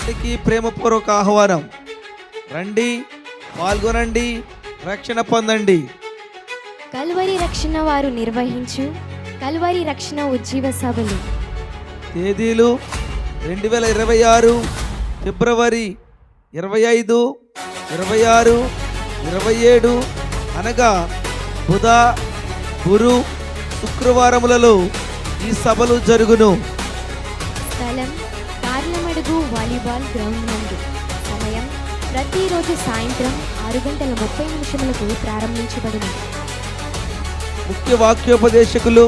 అందరికీ ప్రేమపూర్వక ఆహ్వానం. రండి, పాల్గొనండి, రక్షణ పొందండి. కల్వరి రక్షణ వారు నిర్వహించు కల్వరి రక్షణ ఉజ్జీవ సభలు. తేదీలు 2026 ఫిబ్రవరి 25, 26, 27 అనగా బుధ, గురు, శుక్రవారములలో ఈ సభలు జరుగును. స్థలం కార్లమడుగు వాలీబాల్ గ్రౌండ్ నందు. సమయం ప్రతిరోజు సాయంత్రం 6:30 ప్రారంభించబడును. ముఖ్య వాక్యోపదేశకులు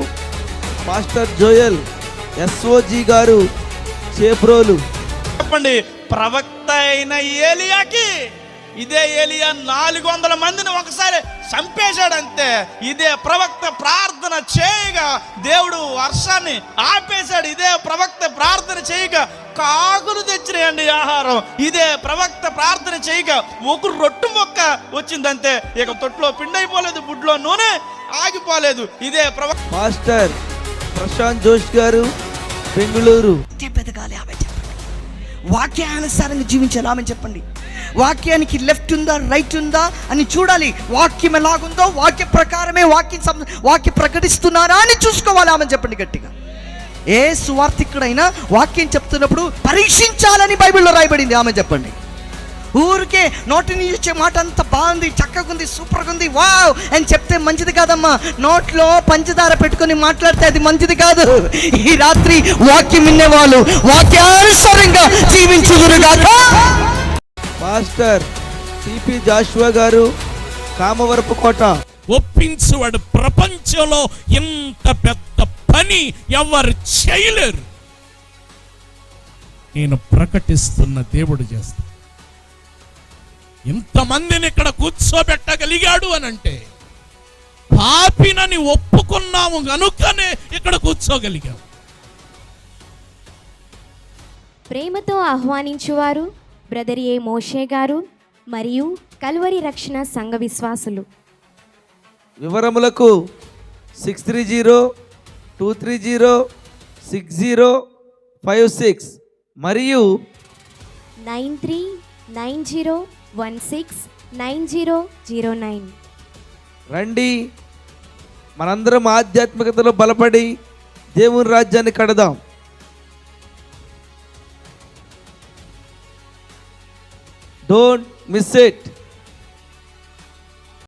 మాస్టర్ జోయల్ SOG గారు, చేబ్రోలు. చెప్పండి, ప్రవక్త అయిన ఏలియాకి ఇదే ఏలియా 400 మందిని ఒకసారి చంపేశాడంతే. ఇదే ప్రవక్త ప్రార్థన చేయగా దేవుడు వర్షాన్ని ఆపేశాడు. ఇదే ప్రవక్త ప్రార్థన చేయగా కాకులు తెచ్చినాయండి ఆహారం. ఇదే ప్రవక్త ప్రార్థన చేయగా ఒక రొట్టు మొక్క వచ్చిందంతే. ఇక తొట్లో పిండి అయిపోలేదు, బుడ్లో నూనె ఆగిపోలేదు. ఇదే ప్రవక్త. మాస్టర్ ప్రశాంత్ జోష్ గారు, బెంగళూరు. పెదగాలి ఆమె చెప్పండి. వాక్యానుసారంగా జీవించాలి ఆమె చెప్పండి. వాక్యానికి లెఫ్ట్ ఉందా రైట్ ఉందా అని చూడాలి. వాక్యం ఎలాగుందో వాక్య ప్రకారమే వాక్యం ప్రకటిస్తున్నారా అని చూసుకోవాలి ఆమె చెప్పండి గట్టిగా. ఏ సువార్థికుడైనా వాక్యం చెప్తున్నప్పుడు పరీక్షించాలని బైబిల్లో రాయబడింది ఆమె చెప్పండి. ఊరికే నోటి నుంచి వచ్చే మాట అంత బాగుంది, చక్కగా ఉంది, సూపర్గా ఉంది, వావ్ అని చెప్తే మంచిది కాదమ్మా. నోట్లో పంచదార పెట్టుకొని మాట్లాడితే అది మంచిది కాదు. ఈ రాత్రి వాక్యం వినేవాళ్ళు వాక్యానుసారంగా జీవించుదురుగాక. మాస్టర్ TP జాషువా గారు, కామవరపు కోట. ఒప్పించువాడు ప్రపంచంలో ఇంత పెద్ద పని ఎవరు చేయలేరు. నేను ప్రకటిస్తున్న దేవుడు చేస్తా. ఇంతమందిని ఇక్కడ కూర్చోబెట్టగలిగాడు అని అంటే పాపినని ఒప్పుకున్నాము గనుకనే ఇక్కడ కూర్చోగలిగాము. ప్రేమతో ఆహ్వానించువారు బ్రదర్ ఏ మోషే గారు మరియు కల్వరి రక్షణ సంఘ విశ్వాసులు. వివరములకు 630-230-6056 మరియు 9390169009. రండి, మనందరం ఆధ్యాత్మికతలో బలపడి దేవుని రాజ్యాన్ని కడదాం. Don't miss it.